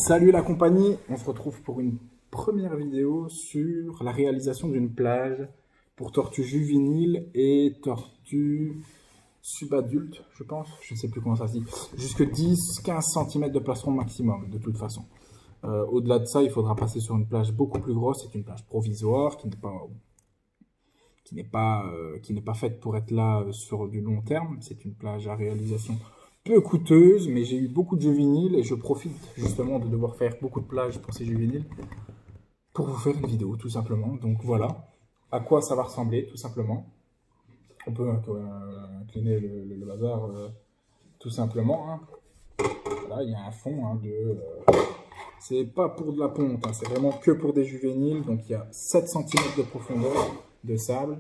Salut la compagnie, on se retrouve pour une première vidéo sur la réalisation d'une plage pour tortues juvéniles et tortues subadultes, je pense, je ne sais plus comment ça se dit, jusque 10-15 cm de plastron maximum de toute façon. Au-delà de ça, il faudra passer sur une plage beaucoup plus grosse, c'est une plage provisoire qui n'est pas faite pour être là sur du long terme, c'est une plage à réalisation peu coûteuse, mais j'ai eu beaucoup de juvéniles et je profite justement de devoir faire beaucoup de plages pour ces juvéniles pour vous faire une vidéo tout simplement. Donc voilà à quoi ça va ressembler tout simplement. On peut incliner le bazar tout simplement. Hein. Voilà, il y a un fond c'est pas pour de la ponte, hein, c'est vraiment que pour des juvéniles. Donc il y a 7 cm de profondeur de sable.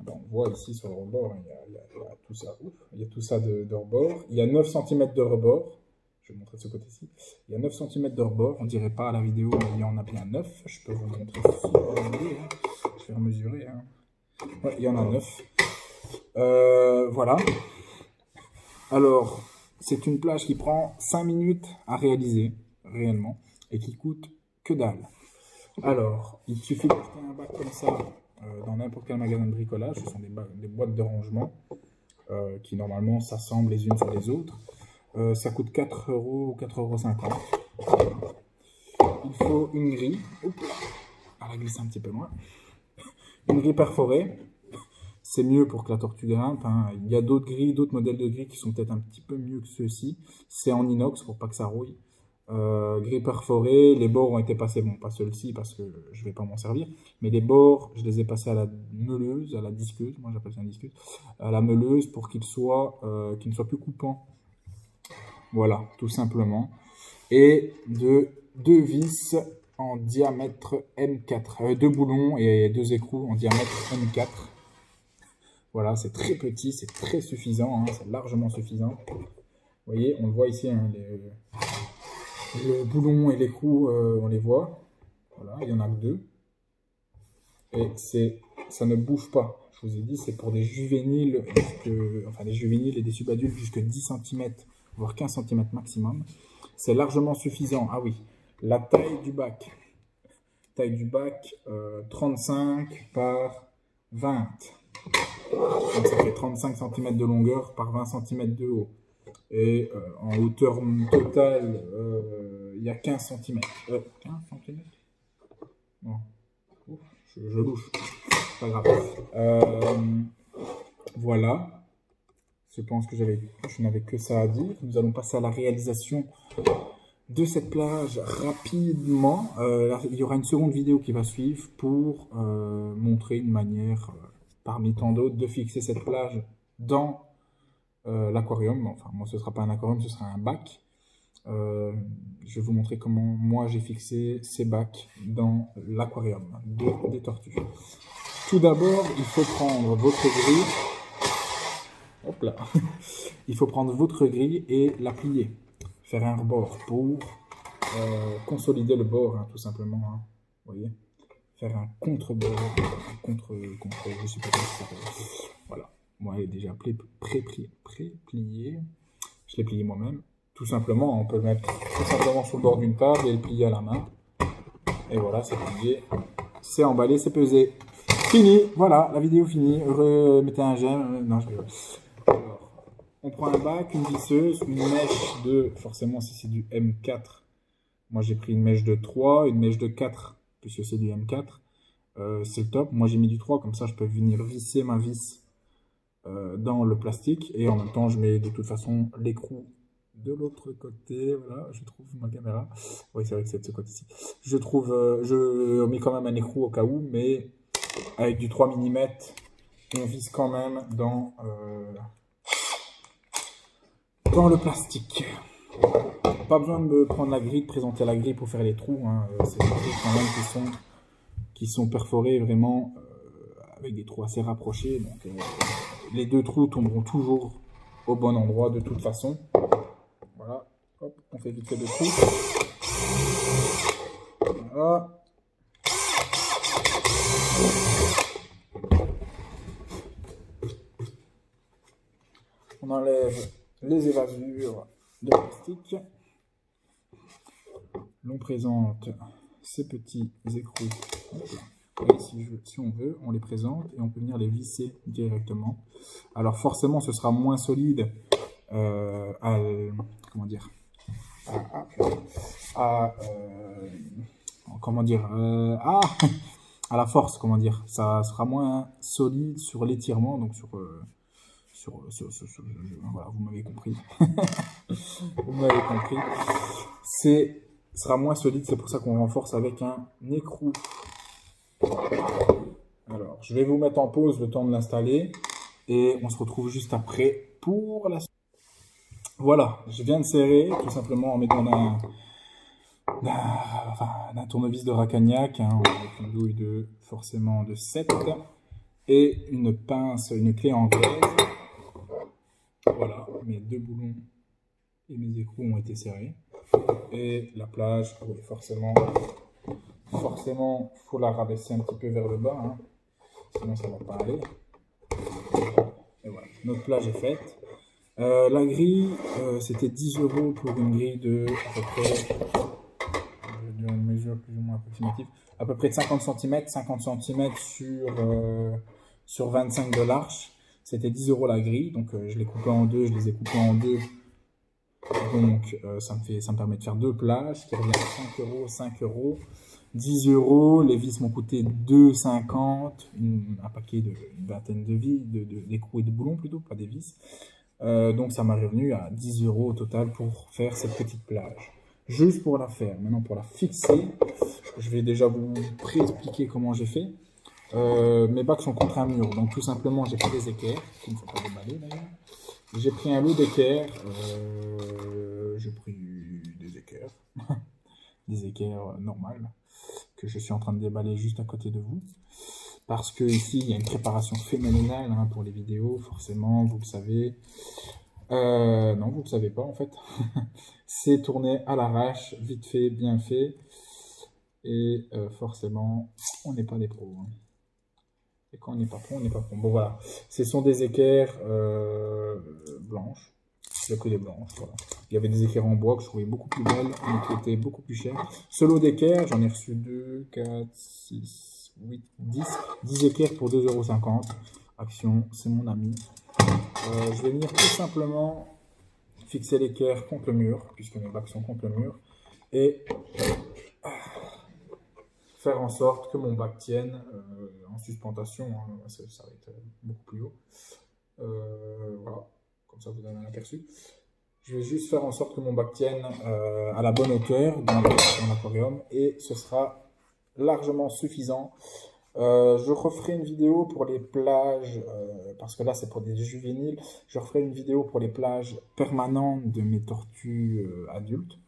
Ben, on voit ici sur le rebord, hein, il y a tout ça. Ouf, il y a tout ça de rebord. Il y a 9 cm de rebord. Je vais vous montrer de ce côté-ci. Il y a 9 cm de rebord. On ne dirait pas à la vidéo, mais il y en a bien 9. Je peux vous montrer ici. Hein. Je vais mesurer. Hein. Ouais, il y en a 9. Voilà. Alors, c'est une plage qui prend 5 minutes à réaliser, réellement, et qui coûte que dalle. Alors, il suffit d'acheter un bac comme ça dans n'importe quel magasin de bricolage. Ce sont des boîtes de rangement qui normalement s'assemblent les unes sur les autres. Ça coûte 4 € ou 4,50 €. Il faut une grille. Oups, elle a glissé un petit peu loin. Une grille perforée. C'est mieux pour que la tortue grimpe. Hein. Il y a d'autres grilles, d'autres modèles de grilles qui sont peut-être un petit peu mieux que ceux-ci. C'est en inox pour pas que ça rouille. Grille perforée, les bords ont été passés, bon pas ceux-ci parce que je vais pas m'en servir, mais les bords je les ai passés à la meuleuse, à la disqueuse, moi j'appelle ça une disqueuse, à la meuleuse pour qu'ils ne soient plus coupants. Voilà, tout simplement. Et deux vis en diamètre M4, deux boulons et deux écrous en diamètre M4. Voilà, c'est très petit, c'est très suffisant, hein, c'est largement suffisant. Vous voyez, on le voit ici, hein, le boulon et l'écrou, on les voit. Voilà, il n'y en a que deux. Et ça ne bouge pas. Je vous ai dit, c'est pour des juvéniles, des juvéniles et des subadultes jusqu'à 10 cm, voire 15 cm maximum. C'est largement suffisant. Ah oui, la taille du bac. 35 par 20. Donc ça fait 35 cm de longueur par 20 cm de haut. Et en hauteur totale, il y a 15 cm. 15 cm Non. Ouf, je louche. Pas grave. Voilà. Je pense que je n'avais que ça à dire. Nous allons passer à la réalisation de cette plage rapidement. Il y aura une seconde vidéo qui va suivre pour montrer une manière, parmi tant d'autres, de fixer cette plage dans l'aquarium. Enfin, moi, ce ne sera pas un aquarium, ce sera un bac. Je vais vous montrer comment moi j'ai fixé ces bacs dans l'aquarium des tortues. Tout d'abord, il faut prendre votre grille. Hop là. Il faut prendre votre grille et la plier. Faire un rebord pour consolider le bord, hein, tout simplement. Hein. Vous voyez, faire un contre-bord, je sais pas comment ça s'appelle. Voilà. Moi, elle est déjà pré-pliée. Je l'ai plié moi-même. Tout simplement, on peut le mettre tout simplement sur le bord d'une table et le plier à la main. Et voilà, c'est plié, c'est emballé, c'est pesé. Fini, voilà, la vidéo finie. Mettez un j'aime. Non, je rigole. Alors, on prend un bac, une visseuse, une mèche de, forcément si c'est du M4, moi j'ai pris une mèche de 3, une mèche de 4, puisque c'est du M4. C'est le top. Moi j'ai mis du 3, comme ça je peux venir visser ma vis dans le plastique. Et en même temps, je mets de toute façon l'écrou de l'autre côté. Voilà, je trouve ma caméra. Oui, c'est vrai que c'est de ce côté-ci. Je mets quand même un écrou au cas où, mais avec du 3 mm, on vise quand même dans le plastique. Pas besoin de prendre la grille, de présenter la grille pour faire les trous. Hein. C'est des trous quand même qui sont perforés vraiment avec des trous assez rapprochés. Donc les deux trous tomberont toujours au bon endroit de toute façon. Voilà, hop, on fait vite fait deux trous. Voilà. On enlève les évasures de plastique. l'on présente ces petits écrous. Et si on veut, on les présente et on peut venir les visser directement. Alors forcément, ce sera moins solide comment dire, à la force, comment dire, ça sera moins solide sur l'étirement, donc voilà, vous m'avez compris. Vous m'avez compris. Sera moins solide, c'est pour ça qu'on renforce avec un écrou. Alors, je vais vous mettre en pause le temps de l'installer et on se retrouve juste après pour la suite. Voilà, je viens de serrer tout simplement en mettant d'un tournevis de Racagnac, hein, avec une douille forcément de 7 et une pince, une clé anglaise. Voilà, mes 2 boulons et mes écrous ont été serrés. Et la plage, oui, forcément, faut la rabaisser un petit peu vers le bas, hein, sinon ça va pas aller. Et voilà, notre plage est faite. La grille, c'était 10 € pour une grille de à peu près, une mesure plus ou moins approximative, à peu près de 50 cm sur 25 de large. C'était 10 € la grille, donc je les coupais en deux, je les ai coupés en deux. Donc ça me permet de faire 2 plages qui revient à 5 €. 10 €, les vis m'ont coûté 2,50 €, un paquet une vingtaine de vis, d'écrous et de boulons plutôt, pas des vis. Donc ça m'a revenu à 10 € au total pour faire cette petite plage. Juste pour la faire. Maintenant pour la fixer, je vais déjà vous pré-expliquer comment j'ai fait. Mes bacs sont contre un mur, donc tout simplement j'ai pris des équerres, qui ne sont pas déballés d'ailleurs. J'ai pris un lot d'équerres, j'ai pris des équerres, des équerres normales, que je suis en train de déballer juste à côté de vous. Parce que ici, il y a une préparation phénoménale, hein, pour les vidéos, forcément, vous le savez. Non, vous ne le savez pas en fait. C'est tourné à l'arrache, vite fait, bien fait. Et forcément, on n'est pas des pros, hein. Et quand on n'est pas pro, on n'est pas pro. Bon voilà, ce sont des équerres blanches. Il n'y a que des blanches, voilà. Il y avait des équerres en bois que je trouvais beaucoup plus belles, mais qui étaient beaucoup plus chères. Ce lot d'équerres, j'en ai reçu 2, 4, 6, 8, 10 équerres pour 2,50 €. Action, c'est mon ami. Je vais venir tout simplement fixer l'équerre contre le mur, puisque mes bacs sont contre le mur. Et faire en sorte que mon bac tienne en suspension, hein, ça va être beaucoup plus haut. Voilà, comme ça vous avez un aperçu. Je vais juste faire en sorte que mon bac tienne à la bonne hauteur dans l'aquarium et ce sera largement suffisant. Je referai une vidéo pour les plages, parce que là c'est pour des juvéniles. Je referai une vidéo pour les plages permanentes de mes tortues adultes.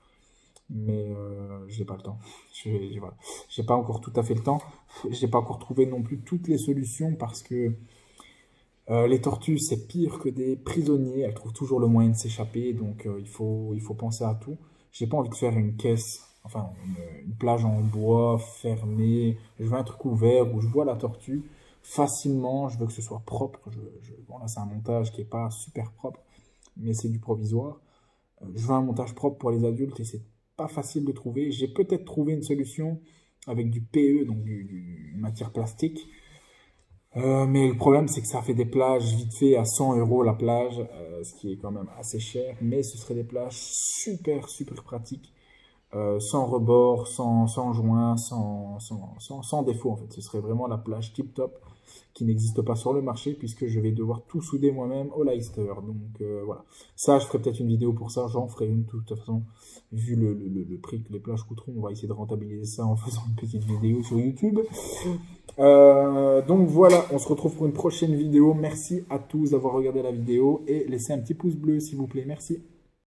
Mais j'ai pas le temps. Voilà. J'ai pas encore tout à fait le temps. J'ai pas encore trouvé non plus toutes les solutions parce que les tortues c'est pire que des prisonniers. Elles trouvent toujours le moyen de s'échapper, donc il faut penser à tout. J'ai pas envie de faire une caisse, enfin une plage en bois fermée. Je veux un truc ouvert où je vois la tortue facilement. Je veux que ce soit propre. Bon là c'est un montage qui est pas super propre, mais c'est du provisoire. Je veux un montage propre pour les adultes et c'est pas facile de trouver. J'ai peut-être trouvé une solution avec du PE, donc une matière plastique. Mais le problème, c'est que ça fait des plages vite fait à 100 € la plage, ce qui est quand même assez cher. Mais ce seraient des plages super, super pratiques, sans rebord, sans joint, sans défaut en fait. Ce serait vraiment la plage tip-top qui n'existe pas sur le marché puisque je vais devoir tout souder moi-même au Leicester. Donc voilà, ça je ferai peut-être une vidéo pour ça, j'en ferai une de toute façon. Vu le prix que les plages coûteront, on va essayer de rentabiliser ça en faisant une petite vidéo sur YouTube. Donc voilà, on se retrouve pour une prochaine vidéo. Merci à tous d'avoir regardé la vidéo et laissez un petit pouce bleu s'il vous plaît, merci.